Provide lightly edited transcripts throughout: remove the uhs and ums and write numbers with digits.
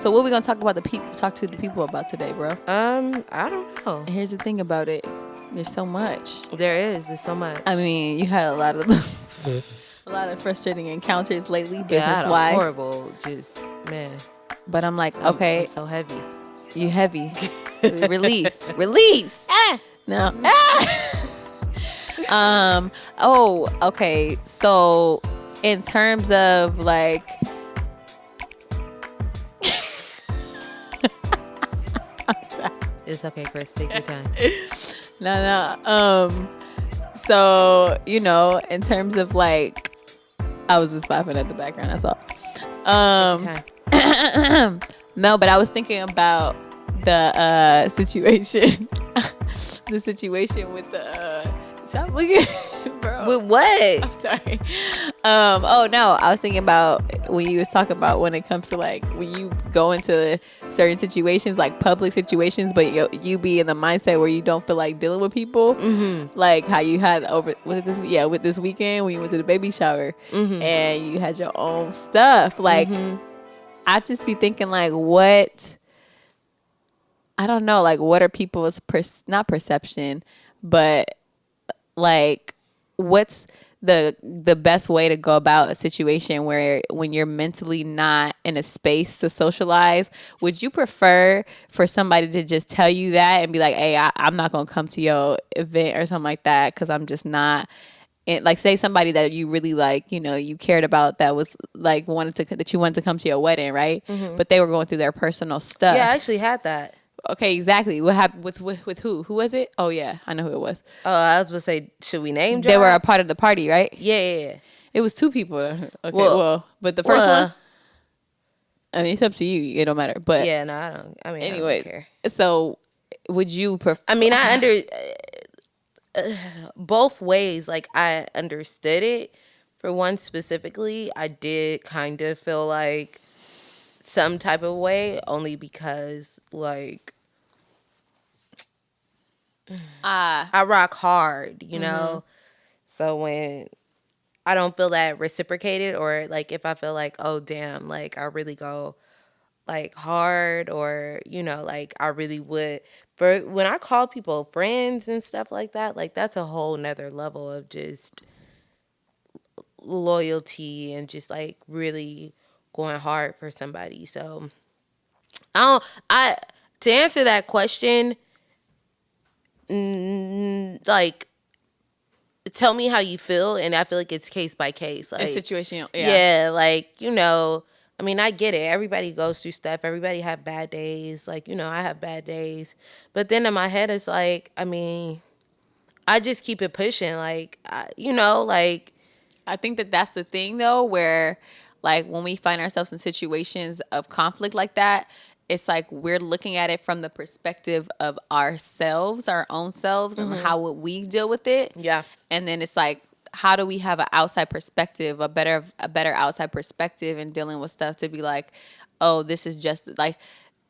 So what we gonna talk about talk to the people about today, bro? I don't know. And here's the thing about it. There's so much. There's so much. I mean, you had a lot of frustrating encounters lately, business I wise. had a horrible, man. But I'm like, okay, I'm so heavy. You heavy. Release. No. Oh, okay. So in terms of like I'm sorry. It's okay, Chris. Take your time. No. So, you know, in terms of like I was just laughing at the background, that's all. No, but I was thinking about the situation. The situation with the stop looking, bro. With what? I'm sorry. Oh no, I was thinking about when you was talking about when it comes to like when you go into certain situations, like public situations, but you be in the mindset where you don't feel like dealing with people, like how you had with this weekend when you went to the baby shower and you had your own stuff. Like I just be thinking like, what? I don't know, like what are people's not perception, but like what's the best way to go about a situation where when you're mentally not in a space to socialize? Would you prefer for somebody to just tell you that and be like, hey, I'm not gonna come to your event or something like that because I'm just not like, say somebody that you really like, you know, you cared about that was like that you wanted to come to your wedding, right? But they were going through their personal stuff. Yeah, I actually had that. Okay, exactly. What happened with who? Who was it? Oh yeah, I know who it was. Oh, I was going to say, should we name drop? They were a part of the party, right? Yeah. It was two people. Okay, well, but the first one. I mean, it's up to you. It don't matter. But yeah, no, I don't. I mean, anyways, I don't care. So would you prefer? I mean, both ways. Like I understood it. For one specifically, I did kind of feel like some type of way, only because like I rock hard, you know? So when I don't feel that reciprocated, or like if I feel like, oh damn, like I really go like hard, or you know, like I really would, for when I call people friends and stuff like that's a whole nother level of just loyalty and just like really going hard for somebody. So to answer that question, like, tell me how you feel, and I feel like it's case by case. Like, a situation, yeah, like, you know, I mean, I get it. Everybody goes through stuff. Everybody have bad days. Like, you know, I have bad days. But then in my head, it's like, I mean, I just keep it pushing. Like, you know, like. I think that's the thing, though, where, like, when we find ourselves in situations of conflict like that, it's like we're looking at it from the perspective of ourselves, our own selves, and how would we deal with it. Yeah. And then it's like, how do we have an outside perspective, a better outside perspective in dealing with stuff, to be like, oh, this is just like,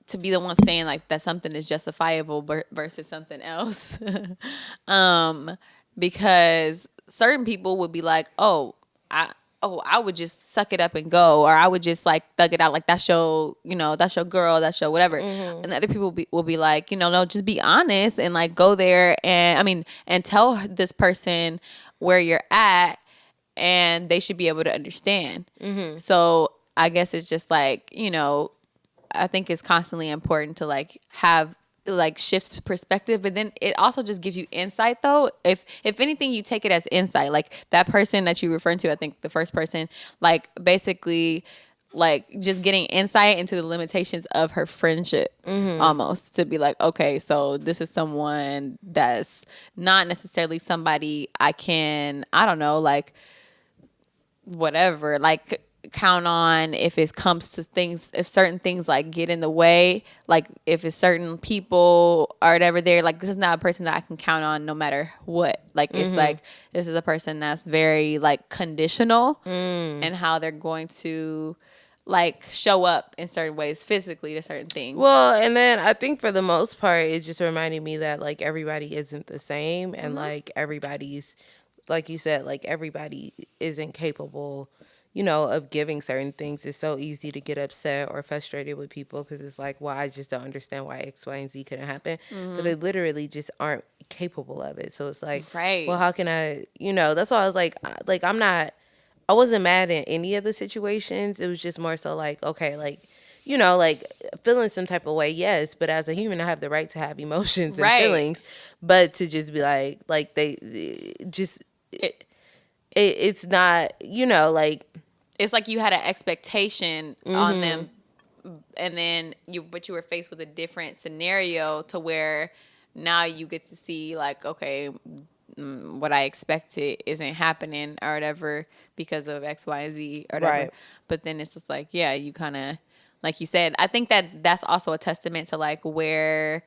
to be the one saying like that something is justifiable versus something else. Because certain people would be like, I would just suck it up and go, or I would just like thug it out, like that's your girl, that's your whatever. And other people will be like, you know, no, just be honest and like go there and tell this person where you're at, and they should be able to understand. So I guess it's just like, you know, I think it's constantly important to like have like shift perspective, but then it also just gives you insight, though. If anything, you take it as insight. Like that person that you referred to, I think the first person, like basically like just getting insight into the limitations of her friendship, almost, to be like, okay, so this is someone that's not necessarily somebody I don't know, like whatever, like count on if it comes to things, if certain things like get in the way, like if it's certain people or whatever, they're like, this is not a person that I can count on no matter what. Like it's like, this is a person that's very like conditional and how they're going to like show up in certain ways physically to certain things. Well, and then I think for the most part, it's just reminding me that like everybody isn't the same, and like everybody's, like you said, like everybody isn't capable, of giving certain things, it's so easy to get upset or frustrated with people because it's like, well, I just don't understand why X, Y, and Z couldn't happen. But they literally just aren't capable of it. So it's like, Right. well, how can I, that's why I was like, I wasn't mad in any of the situations. It was just more so like, okay, like, like feeling some type of way, yes, but as a human, I have the right to have emotions and feelings, but to just be like they just, it's not, like. It's like you had an expectation on them, and then but you were faced with a different scenario to where now you get to see like, okay, what I expected isn't happening or whatever because of X, Y, and Z or whatever. Right. But then it's just like, yeah, you kind of, like you said, I think that's also a testament to like where,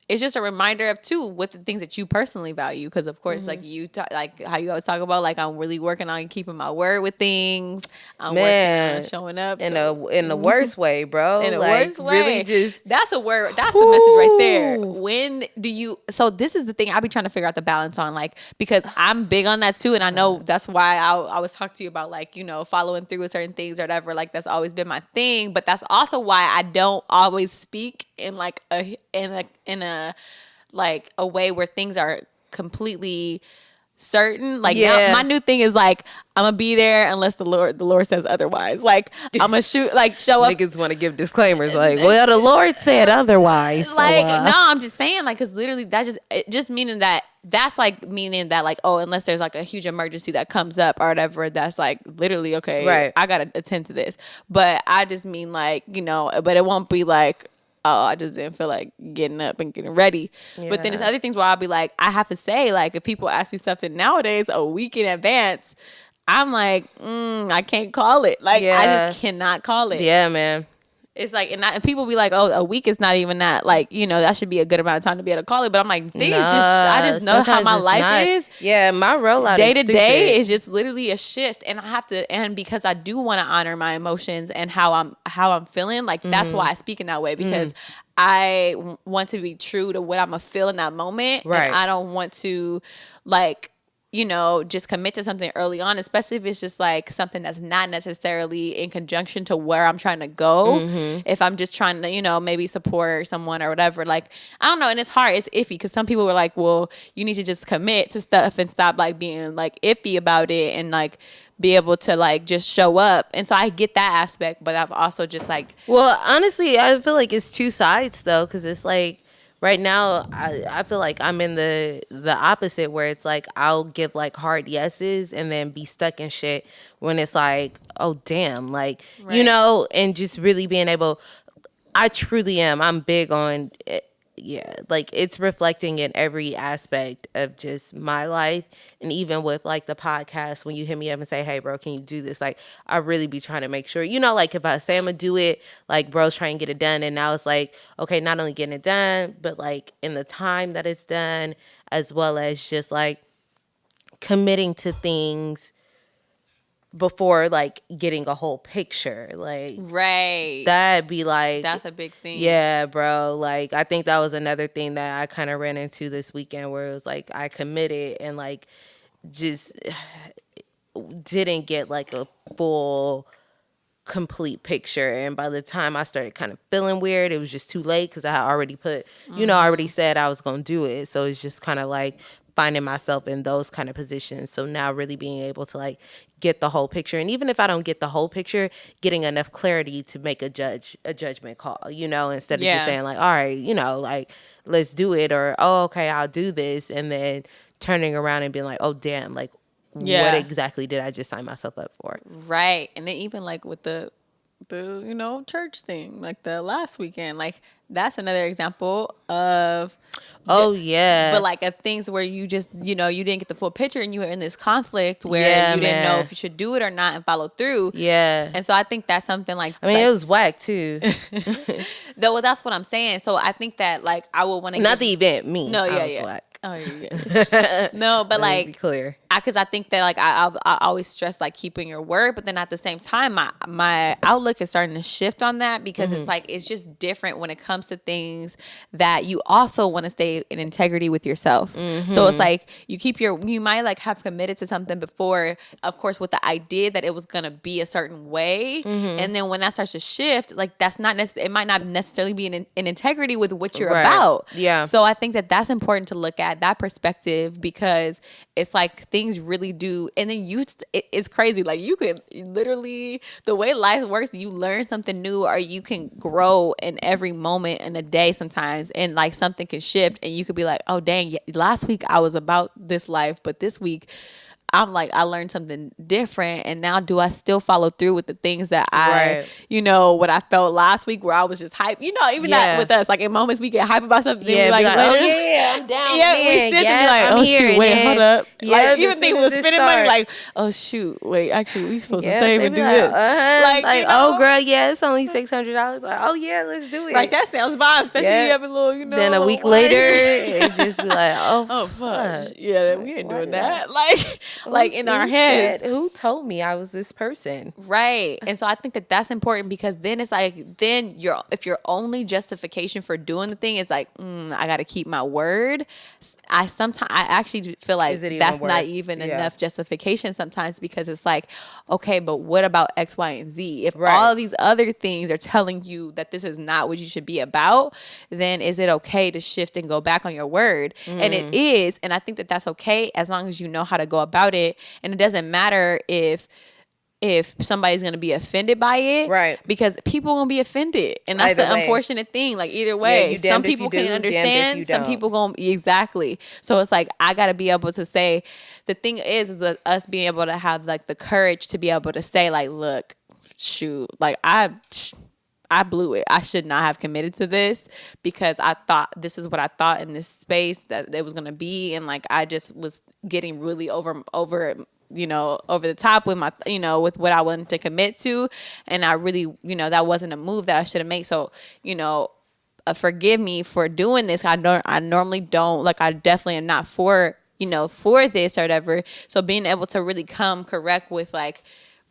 it's just a reminder of too what the things that you personally value, because of course like you like how you always talk about like I'm really working on keeping my word with things. I'm working on showing up in the worst way, bro. In the like, worst way. Really just that's a word. That's the message right there. When do you? So this is the thing I be trying to figure out the balance on, like, because I'm big on that too, and I know that's why I was talking to you about like following through with certain things or whatever. Like that's always been my thing, but that's also why I don't always speak in like in a like a way where things are completely certain. Like now my new thing is like I'm gonna be there unless the Lord says otherwise. Like I'm gonna show up. Niggas want to give disclaimers like, well, the Lord said otherwise. Like no, I'm just saying like, because literally just meaning that's like meaning that like, oh, unless there's like a huge emergency that comes up or whatever, that's like literally okay, right, I gotta attend to this. But I just mean like but it won't be like, oh, I just didn't feel like getting up and getting ready. Yeah. But then there's other things where I'll be like, I have to say, like, if people ask me something nowadays a week in advance, I'm like, I can't call it. Like, I just cannot call it. Yeah, man. It's like, and people be like, oh, a week is not even that. Like, that should be a good amount of time to be able to call it. But I'm like, I just know how my life is. Yeah, my rollout day to day is just literally a shift. And I have to, and because I do want to honor my emotions and how I'm feeling, like, that's why I speak in that way, because I want to be true to what I'm going to feel in that moment. Right. And I don't want to, like, just commit to something early on, especially if it's just like something that's not necessarily in conjunction to where I'm trying to go. If I'm just trying to, maybe support someone or whatever, like, I don't know. And it's hard. It's iffy because some people were like, well, you need to just commit to stuff and stop like being like iffy about it and like be able to like just show up. And so I get that aspect, but I've also just like, well, honestly, I feel like it's two sides though. Cause it's like, right now, I feel like I'm in the opposite where it's like I'll give like hard yeses and then be stuck in shit when it's like, oh, damn, like, and just really being able, I truly am. I'm big on it. Yeah, like it's reflecting in every aspect of just my life. And even with like the podcast, when you hit me up and say, hey, bro, can you do this? Like, I really be trying to make sure, like if I say I'm gonna do it, like bro's trying to get it done. And now it's like, okay, not only getting it done, but like in the time that it's done, as well as just like committing to things before like getting a whole picture. Like, right, that'd be like, that's a big thing. Yeah, bro. Like, I think that was another thing that I kind of ran into this weekend where it was like I committed and like just didn't get like a full complete picture. And by the time I started kind of feeling weird, it was just too late because I had already put I already said I was gonna do it. So it's just kind of like finding myself in those kind of positions. So now really being able to like get the whole picture. And even if I don't get the whole picture, getting enough clarity to make a judgment call, instead of just saying like, all right, like let's do it, or, oh, okay, I'll do this. And then turning around and being like, oh, damn, like what exactly did I just sign myself up for? Right. And then even like with the church thing, like the last weekend, like that's another example of but like of things where you just you didn't get the full picture and you were in this conflict where you didn't know if you should do it or not and follow through. And so I think that's something like, I mean, it was whack too. Though, well, that's what I'm saying. So I think that like I would want to not the event, me. No, I was whack. Oh, yeah. No, but Let me be like, clear. Because I think that like I always stress like keeping your word, but then at the same time my outlook is starting to shift on that because it's like it's just different when it comes to things that you also want to stay in integrity with yourself. So it's like you might like have committed to something before, of course, with the idea that it was gonna be a certain way, and then when that starts to shift, like that's not it might not necessarily be in integrity with what you're about. Yeah. So I think that that's important to look at that perspective because it's like things really do, and then it's crazy, like you could literally, the way life works, you learn something new or you can grow in every moment in a day sometimes, and like something can shift and you could be like, oh dang, last week I was about this life, but this week I'm like, I learned something different, and now do I still follow through with the things that what I felt last week where I was just hype, even that with us, like in moments we get hype about something, yeah, like later, oh yeah, I'm down, we sit to be like, oh shoot, wait, hold up, like even think we was spending money, like, oh shoot, wait, actually we supposed to save and do this, like oh girl, yeah, it's only $600, like, oh yeah, let's do it, like that sounds fine, especially you have a little, then a week later it just be like, oh fuck, yeah, we ain't doing that, like in our heads. Who told me I was this person? Right. And so I think that that's important because then it's like, then if your only justification for doing the thing is like, I got to keep my word. I actually feel like that's not even enough justification sometimes because it's like, okay, but what about X, Y, and Z? If all of these other things are telling you that this is not what you should be about, then is it okay to shift and go back on your word? And it is. And I think that that's okay as long as you know how to go about it. And it doesn't matter if somebody's going to be offended by it. Right. Because people going to be offended. And that's the unfortunate thing. Like either way, some people can understand. Some people going to, exactly. So it's like, I got to be able to say, the thing is us being able to have like the courage to be able to say like, look, shoot, like I blew it. I should not have committed to this because I thought this is what I thought in this space that it was going to be. And like, I just was getting really over the top with my, with what I wanted to commit to. And I really, that wasn't a move that I should have made. So, forgive me for doing this. I normally don't, like, I definitely am not for this or whatever. So being able to really come correct with like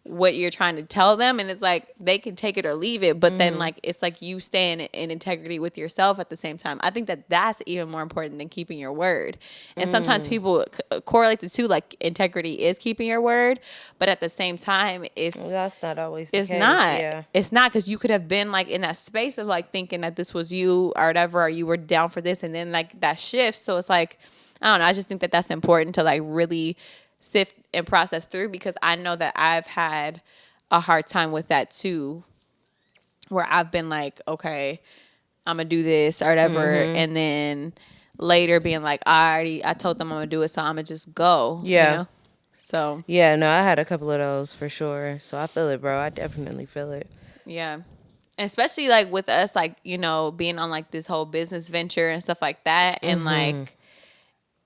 what you're trying to tell them, and it's like they can take it or leave it, but then like it's like you staying in integrity with yourself at the same time. I think that that's even more important than keeping your word. And sometimes people correlate the two, like integrity is keeping your word, but at the same time that's not always it's not it's not, because you could have been like in that space of like thinking that this was you or whatever, or you were down for this, and then like that shifts. So it's like, I don't know, I just think that that's important to like really sift and process through, because I know that I've had a hard time with that too, where I've been like, okay, I'm gonna do this or whatever, and then later being like, I told them I'm gonna do it, so I'm gonna just go. So yeah, no, I had a couple of those for sure, so I feel it, bro. I definitely feel it. Yeah. Especially like with us, like, being on like this whole business venture and stuff like that, and like,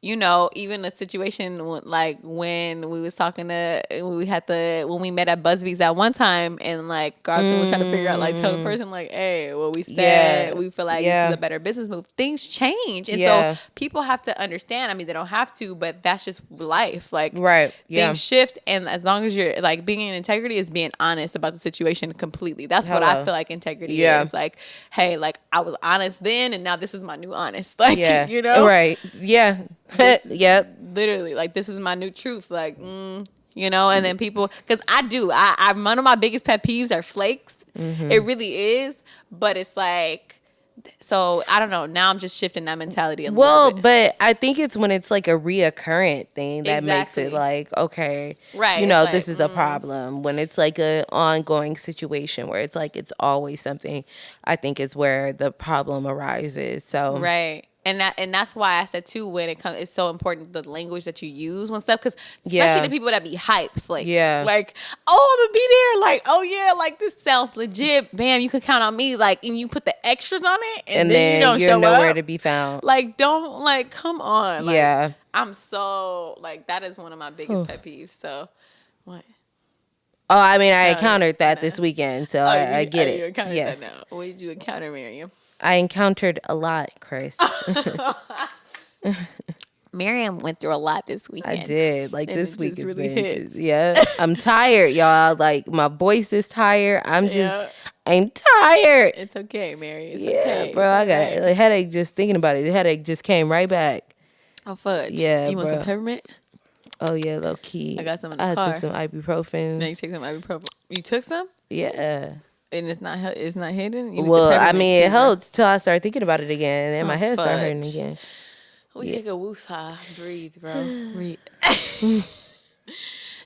even a situation like when we was talking when we met at Busby's at one time, and like Garton was trying to figure out, like, tell the person like, hey, what we said, we feel like this is a better business move. Things change, and so people have to understand. I mean, they don't have to, but that's just life. Like, things shift, and as long as you're like being in integrity is being honest about the situation completely. That's what I feel like integrity is. Like, hey, like I was honest then, and now this is my new honest. Like, right, yep, literally, like this is my new truth, like and then people, because I one of my biggest pet peeves are flakes. It really is, but it's like, so I don't know, now I'm just shifting that mentality a little bit. But I think it's when it's like a reoccurrent thing that makes it like, okay, right, like, this is a problem. When it's like an ongoing situation where it's like it's always something, I think is where the problem arises. So right. And that's why I said too, when it comes, it's so important the language that you use when stuff, because especially the people that be hype flakes, like, oh, I'm gonna be there, like, oh yeah, like this sounds legit, bam, you can count on me, like, and you put the extras on it, and then you don't you're show nowhere up. To be found. Like, don't, like, come on, like, I'm so, like, that is one of my biggest pet peeves. So what? Oh, I mean, I encountered that this weekend, so I get it. You encountered that now. What did you encounter, Miriam? I encountered a lot, Chris. Miriam went through a lot this weekend. I did. Like, and this week has really been hits. yeah. I'm tired, y'all. Like, my voice is tired. I'm Yeah. tired. It's okay, Mary. It's Yeah, okay. bro. It's I got alright. a headache just thinking about it. The headache just came right back. Oh, fudge. Yeah, You want some bro. peppermint? Oh, yeah, low key. I got some in the I car. took some Now you ibuprofens. take some ibuprofen. You took some? Yeah. And it's not hidden? You need the Well, I peppermint mean, it too, bro. helped till I started thinking about it again, and then my Oh, head started hurting fudge. again. We take a woosah. Breathe, bro. Breathe.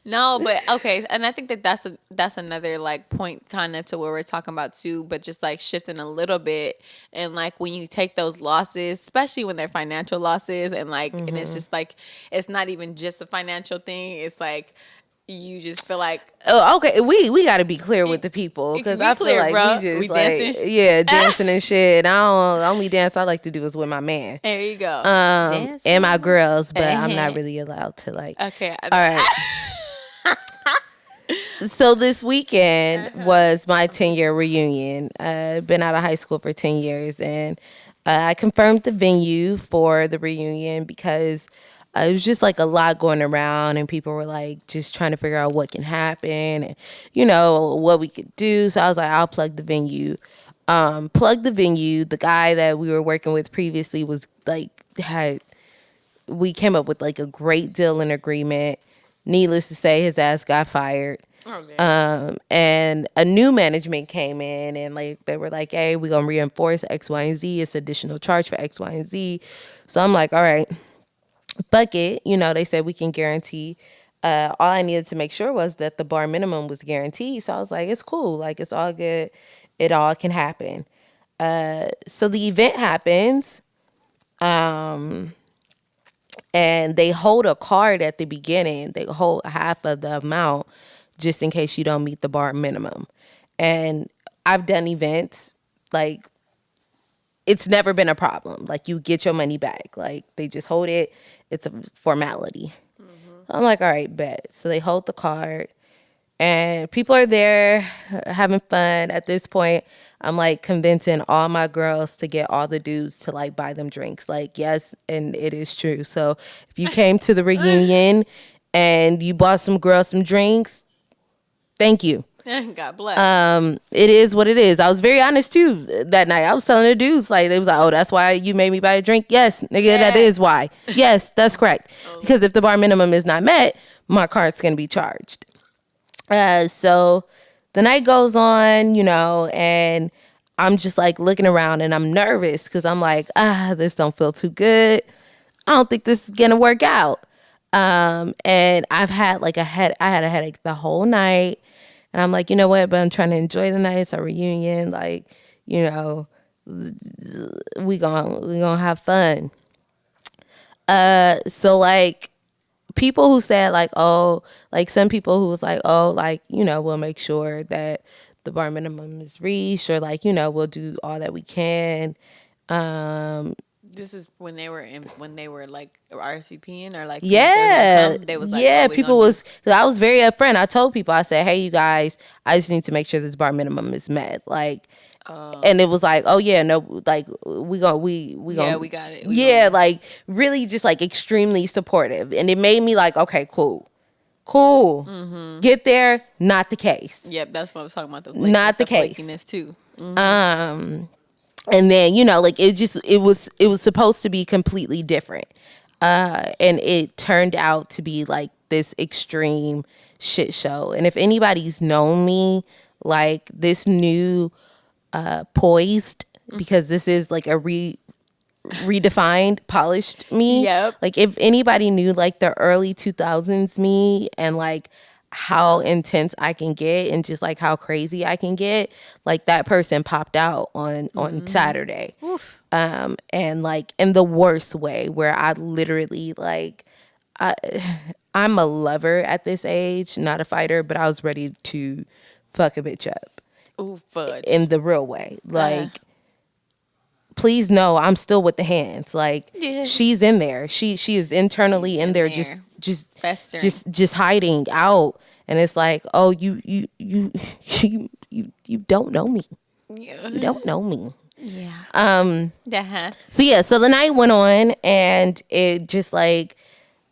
No, but okay, and I think that's another like point kind of to where we're talking about too, but just like shifting a little bit, and like when you take those losses, especially when they're financial losses, and like and it's just like it's not even just a financial thing. It's like you just feel like Oh, okay, we got to be clear with the people because we I feel clear, like bro. we just We like dancing? dancing and shit. I don't. The only dance I like to do is with my man. There you go. Dance And my floor. girls, but I'm not really allowed to like. Okay. All right. So this weekend was my 10-year reunion. Been out of high school for 10 years, and I confirmed the venue for the reunion because it was just like a lot going around, and people were like just trying to figure out what can happen and what we could do. So I was like, I'll plug the venue. Plug the venue. The guy that we were working with previously was like we came up with like a great deal and agreement. Needless to say, his ass got fired. And a new management came in and like they were like, hey, we're gonna reinforce X, Y, and Z. It's additional charge for X, Y, and Z. So I'm like, all right, fuck it. They said we can guarantee. All I needed to make sure was that the bar minimum was guaranteed. So I was like, it's cool. Like, it's all good. It all can happen. So the event happens. And they hold a card at the beginning. They hold half of the amount just in case you don't meet the bar minimum. And I've done events, like, it's never been a problem. Like, you get your money back. Like, they just hold it. It's a formality. I'm like, all right, bet. So they hold the card. And people are there having fun. At this point, I'm like convincing all my girls to get all the dudes to like buy them drinks. Like, yes, and it is true. So if you came to the reunion and you bought some girls some drinks, thank you. God bless. It is what it is. I was very honest too that night. I was telling the dudes, like, they was like, oh, that's why you made me buy a drink. Yes, nigga, that is why. Yes, that's correct. Because if the bar minimum is not met, my card's gonna be charged. So the night goes on, and I'm just like looking around and I'm nervous because I'm like, this don't feel too good. I don't think this is gonna work out. And I've had I had a headache the whole night, and I'm like, you know what? But I'm trying to enjoy the night. It's a reunion, like, we gonna have fun. So like, people who said like, oh, like some people who was like, oh, like, we'll make sure that the bar minimum is reached, or like, we'll do all that we can. This is when they were like RSVPing or like Yeah, they was like, yeah. oh, People was. I was very upfront. I told people, I said, hey, you guys, I just need to make sure this bar minimum is met. Like, and it was like, oh yeah, no, like we got it. Like really just like extremely supportive, and it made me like, okay, cool. Get there, not the case. Yep, that's what I was talking about. Not the case. Flakiness too. And then like it was supposed to be completely different, and it turned out to be like this extreme shit show. And if anybody's known me, like this new poised, because this is like a redefined, polished me. Yep. Like if anybody knew like the early 2000s me and like how intense I can get and just like how crazy I can get, like that person popped out on Saturday. And like in the worst way, where I literally like I'm a lover at this age, not a fighter, but I was ready to fuck a bitch up. Ooh, fudge. In the real way. Like, please know I'm still with the hands. Like, she's in there. She is internally in there, just hiding out. And it's like, oh, you don't know me. Yeah. You don't know me. Yeah. So the night went on, and it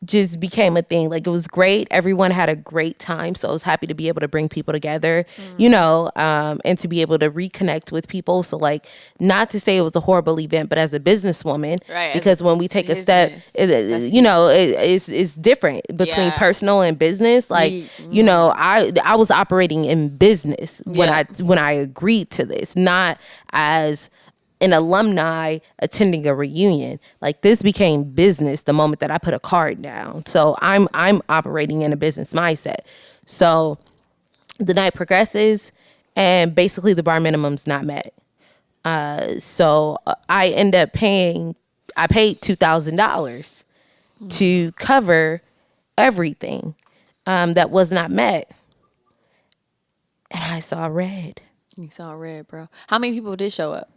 just became a thing. Like, it was great. Everyone had a great time. So I was happy to be able to bring people together, and to be able to reconnect with people. So, like, not to say it was a horrible event, but as a businesswoman, right? Because when we take a step, it's different between personal and business. Like, I was operating in business when I agreed to this, not as an alumni attending a reunion. Like, this became business the moment that I put a card down. So I'm operating in a business mindset. So the night progresses, and basically the bar minimum's not met. So I end up paying. I paid $2,000 to cover everything that was not met, and I saw red. You saw red, bro. How many people did show up?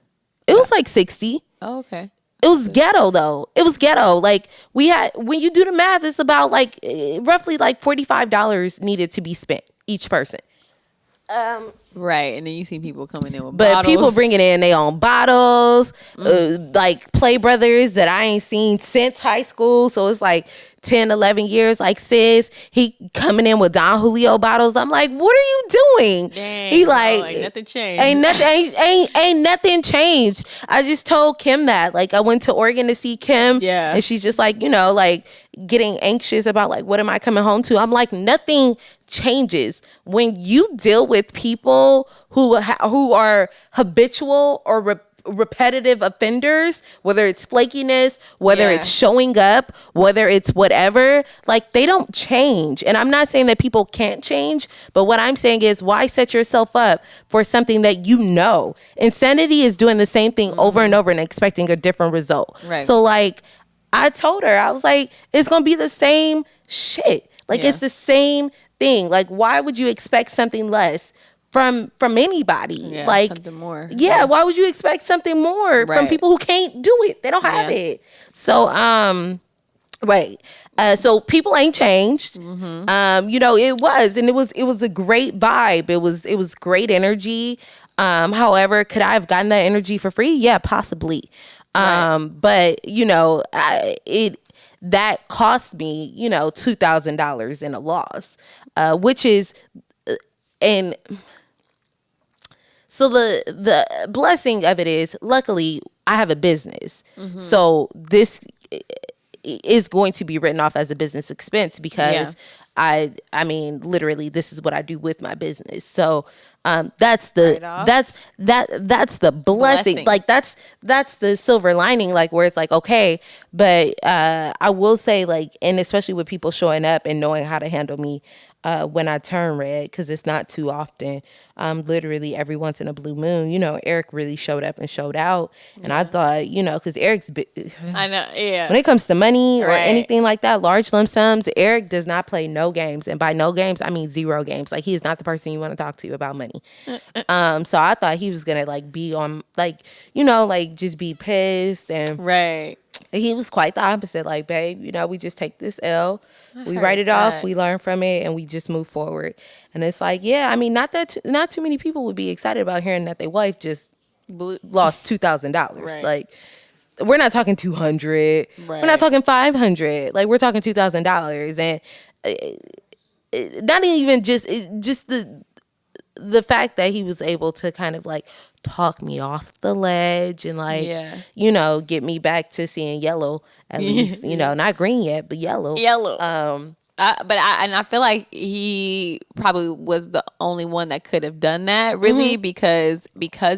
It was like 60. Oh, okay. It was ghetto though. It was ghetto. Like, we had, when you do the math, it's about like roughly like $45 needed to be spent each person. Right, and then you see people coming in with but bottles. People bringing in their own bottles, like Play Brothers that I ain't seen since high school. So it's like 10, 11 years. Like, sis, he coming in with Don Julio bottles. I'm like, what are you doing? Dang, he like, bro, ain't nothing changed. Ain't nothing changed. I just told Kim that. Like, I went to Oregon to see Kim. Yeah. And she's just like, like getting anxious about like, what am I coming home to? I'm like, nothing changes when you deal with people who are habitual or repetitive offenders, whether it's flakiness, whether it's showing up, whether it's whatever. Like, they don't change. And I'm not saying that people can't change, but what I'm saying is, why set yourself up for something that insanity is doing the same thing over and over and expecting a different result. Right. So like, I told her, I was like, it's gonna be the same shit. Like, it's the same thing. Like, why would you expect something less from anybody? Yeah, like, something more. Yeah, why would you expect something more from people who can't do it? They don't have it. So right. So people ain't changed. It was a great vibe. It was great energy. However, could I have gotten that energy for free? Yeah, possibly. But that cost me, $2,000 in a loss, which is, and so the blessing of it is, luckily, I have a business. So this is going to be written off as a business expense because I mean, literally, this is what I do with my business. So that's the blessing. Like, that's the silver lining, like, where it's like, okay, but I will say, like, and especially with people showing up and knowing how to handle me when I turn red, because it's not too often. Literally every once in a blue moon, Eric really showed up and showed out. And I thought, because Eric's I know, yeah. When it comes to money or anything like that, large lump sums, Eric does not play no games. And by no games, I mean 0 games. Like, he is not the person you want to talk to about money. So I thought he was gonna like be on, like, like just be pissed. And he was quite the opposite. Like, babe, we just take this L, we write it off, we learn from it, and we just move forward. And it's like, yeah, I mean, not too many people would be excited about hearing that their wife just lost $2,000. Like, we're not talking 200. We're not talking 500. Like, we're talking $2,000, and not even just the fact that he was able to kind of like talk me off the ledge and like, get me back to seeing yellow at least, not green yet, but yellow. I feel like he probably was the only one that could have done that, really, because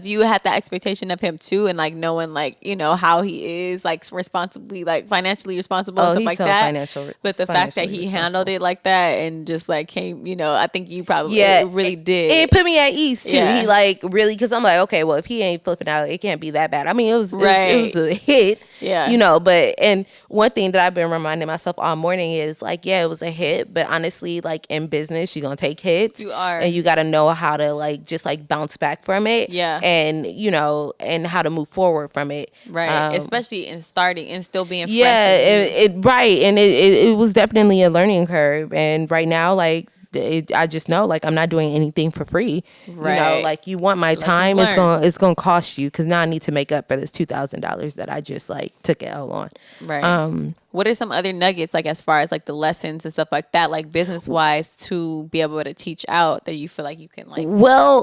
you had that expectation of him too, and like knowing like how he is, like responsibly, like financially responsible and stuff like that. But the fact that he handled it like that and just like came, I think you probably really did. It put me at ease too. He like really, because I'm like, okay, well, if he ain't flipping out, it can't be that bad. I mean, it was a hit, But and one thing that I've been reminding myself all morning is like, it was a hit, but honestly, like in business, you're gonna take hits. You are, and you got to know how to like just like bounce back from it. And and how to move forward from it. Especially in starting and still being fresh. And it was definitely a learning curve. And right now, like, I just know like I'm not doing anything for free. Right. You know, like you want my time, it's gonna cost you, because now I need to make up for this $2,000 that I just like took L on. Right. What are some other nuggets, like as far as like the lessons and stuff like that, like business wise, to be able to teach out that you feel like you can like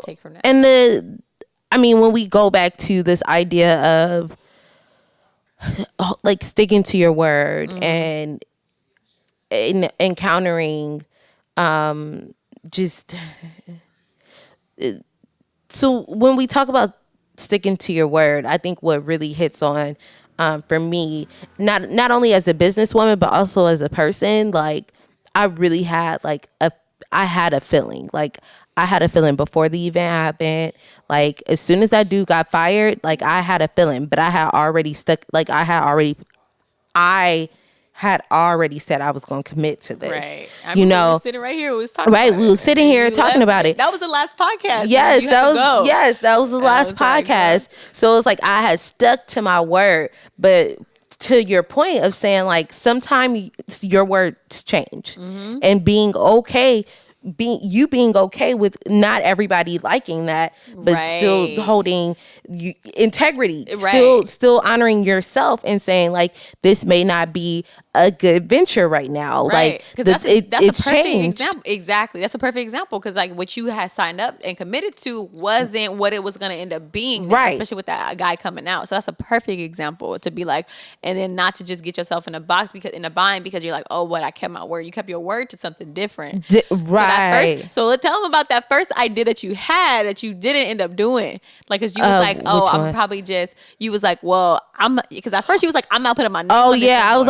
take from that? And I mean, when we go back to this idea of like sticking to your word and encountering just so when we talk about sticking to your word, I think what really hits on for me, not only as a businesswoman but also as a person, like I really had like I had a feeling before the event happened. Like as soon as that dude got fired, like I had a feeling, but I had already said I was going to commit to this. Right. You know, we were sitting right here. We was talking right. About we it. were sitting here talking about it. That was the last podcast. Yes, that was the last podcast. So it's like I had stuck to my word, but to your point of saying like sometimes your words change, and being okay with not everybody liking that, but still holding integrity, still honoring yourself and saying like this may not be a good venture right now. Like that's a perfect changed. example. Exactly, that's a perfect example, because like what you had signed up and committed to wasn't what it was going to end up being, now, especially with that guy coming out. So that's a perfect example to be like, and then not to just get yourself in a box because you're like, oh, what, I kept my word. You kept your word to something different. So tell them about that first idea that you had that you didn't end up doing. Like, because you was like, oh, I'm probably just, you was like, well, because at first you was like, I'm not putting my name on this I was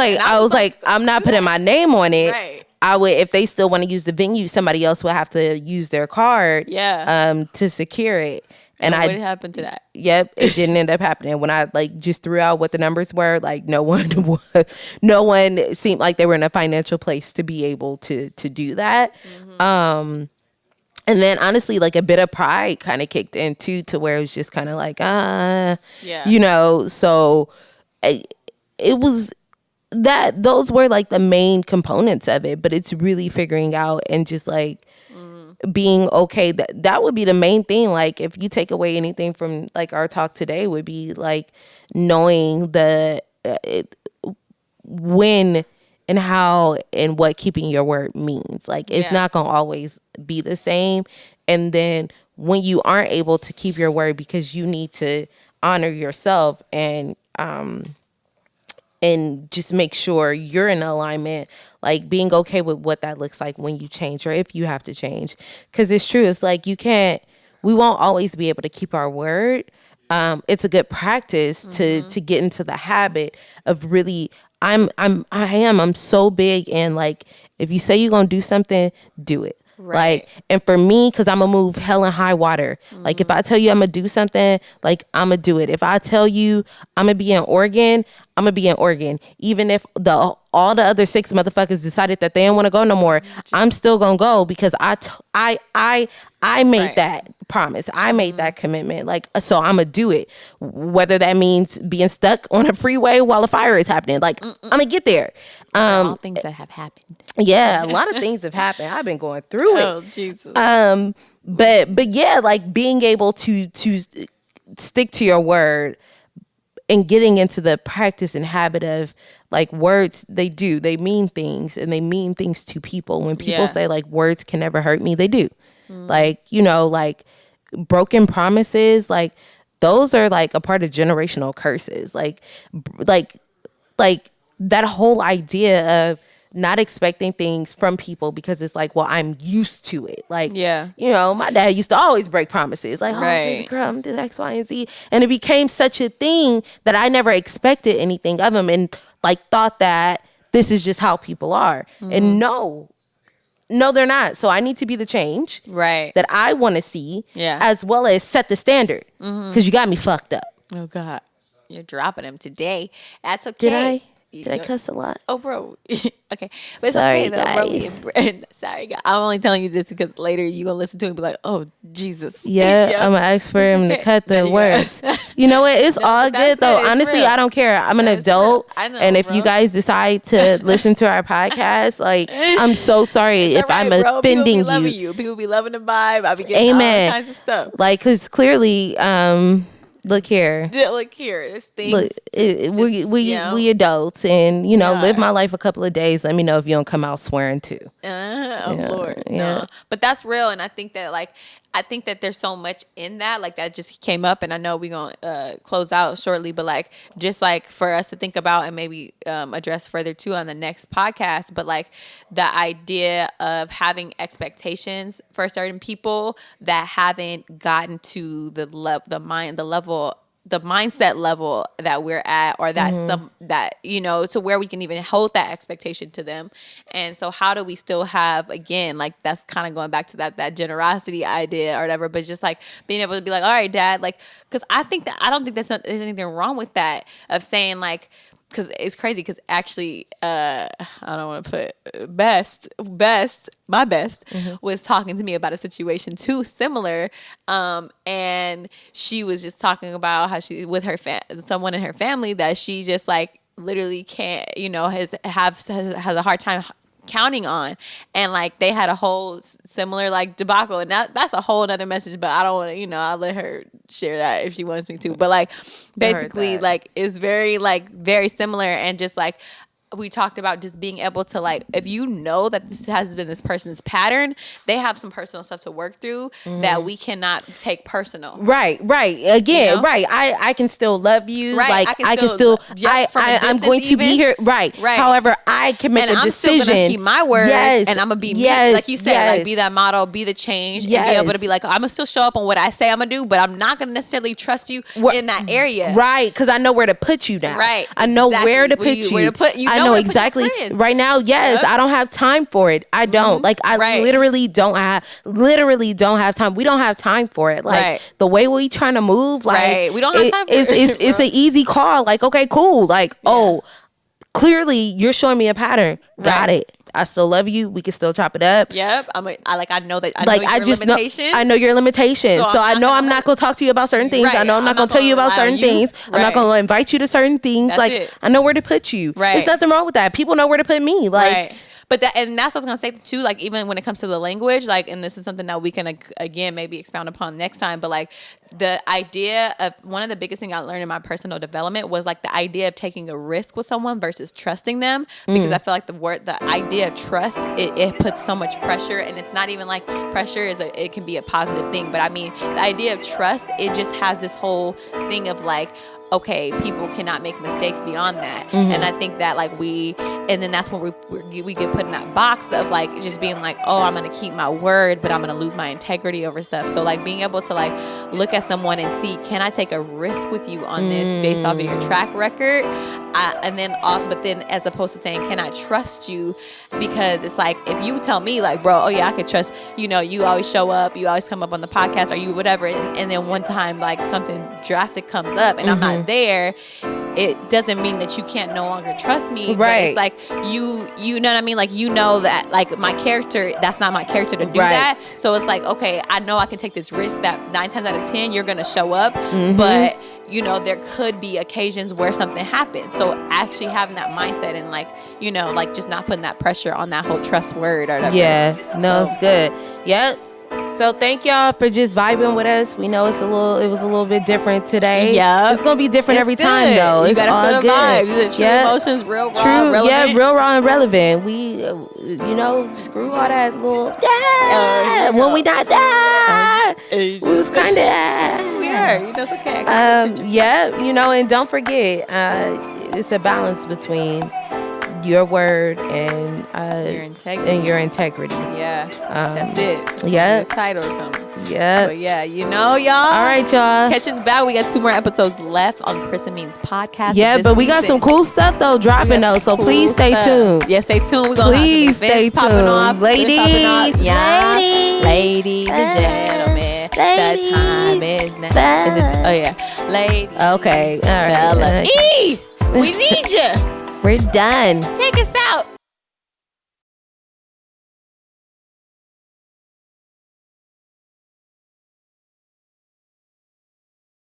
like, I'm not putting my name on it. Right. I would, if they still want to use the venue, somebody else would have to use their card to secure it. And what happened to that? Yep, it didn't end up happening. When I like just threw out what the numbers were, like no one seemed like they were in a financial place to be able to do that. And then honestly, like a bit of pride kind of kicked in too, to where it was just kind of like, you know. So it was that those were like the main components of it, but it's really figuring out and just like being okay. That would be the main thing. Like if you take away anything from like our talk today, would be like knowing when and how and what keeping your word means. Like it's not gonna always be the same. And then when you aren't able to keep your word because you need to honor yourself and just make sure you're in alignment, like being okay with what that looks like when you change or if you have to change. Because it's true. It's like we won't always be able to keep our word. It's a good practice to get into the habit of really, I'm so big in like, if you say you're going to do something, do it. Right. Like, and for me, because I'm going to move hell and high water. Like, if I tell you I'm going to do something, like, I'm going to do it. If I tell you I'm going to be in Oregon, I'm going to be in Oregon. Even if all the other 6 motherfuckers decided that they didn't want to go no more, I'm still going to go because I made that promise. I made that commitment. Like, so I'm going to do it. Whether that means being stuck on a freeway while a fire is happening. Like, I'm going to get there. All things that have happened. Yeah, a lot of things have happened. I've been going through it. Oh, Jesus. But yeah, like being able to stick to your word and getting into the practice and habit of like words, they mean things, and they mean things to people. When people say like words can never hurt me, they do. Like, you know, like broken promises, like those are like a part of generational curses. Like that whole idea of not expecting things from people because it's like, well, I'm used to it. Like, you know, my dad used to always break promises. Like, oh, baby girl, I'm doing X, Y, and Z. And it became such a thing that I never expected anything of him and like thought that this is just how people are. And no, they're not. So I need to be the change that I want to see, as well as set the standard, because you got me fucked up. Oh, God. You're dropping him today. That's okay. Did I cuss a lot? Oh, bro. Okay. But it's sorry, okay, though, guys. Bro. Sorry, guys. I'm only telling you this because later you're going to listen to it and be like, oh, Jesus. Yeah, I'm going to ask for him to cut the words. You know what? It's all good though. It's Honestly, real. I don't care. I'm an adult. I know, and if you guys decide to listen to our podcast, like, I'm so sorry if I'm offending you. People be loving the vibe. I be getting all kinds of stuff. Like, cause clearly, look here. Look here. This thing. Look, we adults, and live my life a couple of days. Let me know if you don't come out swearing too. Lord, no. But that's real, and I think that there's so much in that. Like, that just came up, and I know we're gonna close out shortly, but like, just like for us to think about and maybe address further too on the next podcast. But like, the idea of having expectations for certain people that haven't gotten to the mindset level that we're at, or that to where we can even hold that expectation to them. And so how do we still have, again, like, that's kind of going back to that generosity idea or whatever, but just like being able to be like, all right, Dad, like, because I don't think there's anything wrong with that, of saying like, because it's crazy, because actually I don't want to put my best was talking to me about a situation too similar, and she was just talking about how she, with her someone in her family that she just like literally can't, has a hard time counting on, and like they had a whole similar like debacle, and that's a whole other message, but I don't want to, I'll let her share that if she wants me to, but like basically like it's very similar, and just like we talked about just being able to, like, if you know that this has been this person's pattern, they have some personal stuff to work through that we cannot take personal. Right. Again, right. I can still love you. Right. Like, I can still I'm going to be here. Right. However, I can make a decision. I'm still going to keep my word. Yes. And I'm going to be me. Like you said, like, be that model, be the change, and be able to be like, I'm going to still show up on what I say I'm going to do, but I'm not going to necessarily trust you in that area. Right. Because I know where to put you now. Right. I know where to put you. I know exactly. Right now, yes, I don't have time for it. I don't. Like, I literally don't have time. We don't have time for it. Like, the way we trying to move, like, we don't have time for it. It's an easy call. Like, okay, cool. Like, oh, clearly you're showing me a pattern. Got it. I still love you. We can still chop it up. Yep. I know that. I know your limitations. So I know I'm not going to talk to you about certain things. I know I'm not going to tell you about certain things. I'm not going to invite you to certain things. Like, I know where to put you. There's nothing wrong with that. People know where to put me. Like, but that's what I was gonna say too. Like, even when it comes to the language, like, and this is something that we can again maybe expound upon next time. But like, the idea of, one of the biggest things I learned in my personal development was like the idea of taking a risk with someone versus trusting them. Because I feel like the idea of trust, it puts so much pressure, and it's not even like pressure it can be a positive thing. But I mean, the idea of trust, it just has this whole thing of like, okay, people cannot make mistakes beyond that. And I think that like and then that's when we get put in that box of like just being like, oh, I'm going to keep my word, but I'm going to lose my integrity over stuff. So like being able to like look at someone and see, can I take a risk with you on this based off of your track record? But then as opposed to saying, can I trust you? Because it's like, if you tell me like, bro, oh yeah, I could trust, you always show up, you always come up on the podcast, or you whatever. And then one time like something drastic comes up and I'm not there, it doesn't mean that you can't no longer trust me. Right. But it's like you know what I mean? Like, that like my character, that's not my character to do that. So it's like, okay, I know I can take this risk that 9 times out of 10 you're gonna show up, but there could be occasions where something happens. So actually having that mindset and like, like just not putting that pressure on that whole trust word or whatever. Yeah. No, it's good. Yep. So thank y'all for just vibing with us. We know it was a little bit different today. Yeah, it's gonna be different every time though. You gotta feel the vibes. These are true emotions, real raw, relevant. Yeah, real raw and relevant. We, screw all that little when we not there. We was kind of we are. It's okay. And don't forget, it's a balance between your word and your integrity. Yeah, that's it. Yeah, title or something. Yeah, but yeah, y'all. All right, y'all. Catch us back. We got 2 more episodes left on Chris and Meems podcast. Yeah, but we got some cool stuff though dropping though. So please stay tuned. Yeah, stay tuned. We're gonna have some events popping off, ladies. Yeah, ladies and gentlemen. The time is now. Oh yeah, ladies. Okay, all right. We need you. We're done. Take us out.